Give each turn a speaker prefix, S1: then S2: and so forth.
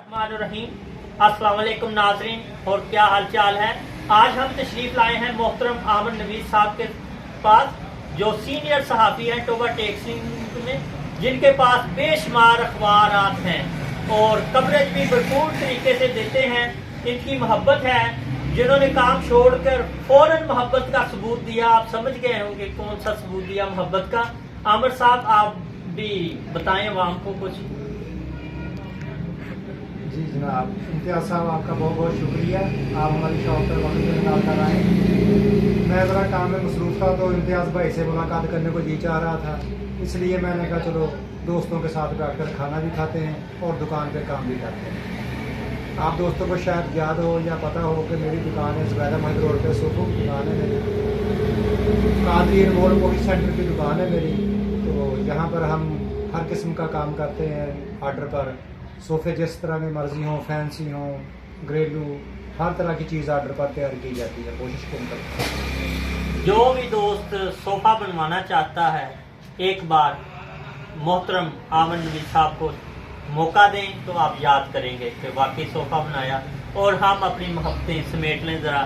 S1: अस्सलाम वालेकुम नाजरीन, और क्या हाल चाल है। आज हम तशरीफ लाए हैं मोहतरम आमर नवीज साहब के पास, जो सीनियर सहाफ़ी हैं टोबा टेक्सिंग में, जिनके पास बेशुमार अखबारात हैं और कवरेज भी भरपूर तरीके से देते हैं। इनकी मोहब्बत है, जिन्होंने काम छोड़कर फौरन मोहब्बत का सबूत दिया। आप समझ गए होंगे कौन सा सबूत दिया मोहब्बत का। आमर साहब, आप भी बताएं आवाम को कुछ।
S2: जी जनाब, इम्तियाज़ साहब आपका बहुत बहुत शुक्रिया, आप हमारी शॉप पर वक्त निकाल कर आए। मैं ज़रा काम में मसरूफ़ था तो इम्तियाज़ भाई से मुलाकात करने को जी चाह रहा था, इसलिए मैंने कहा चलो दोस्तों के साथ बैठकर खाना भी खाते हैं और दुकान पे काम भी करते हैं। आप दोस्तों को शायद याद हो या पता हो कि मेरी दुकान है ज़ुबैदा महमूद रोड पे, सोफों की दुकान है मेरी, कादरी रोड कोविड सेंटर की दुकान है मेरी। तो यहाँ पर हम हर किस्म का काम करते हैं आर्डर पर। सोफ़े जिस तरह की मर्ज़ी हों, फैंसी हों, घरेलू, हर तरह की चीज़ आर्डर पर तैयार की जाती है। कोशिश करते हैं
S1: जो भी दोस्त सोफा बनवाना चाहता है, एक बार मोहतरम आमर नवीज साहब को मौका दें तो आप याद करेंगे कि वाकई सोफा बनाया। और हम अपनी मोहब्बतें समेट लें ज़रा।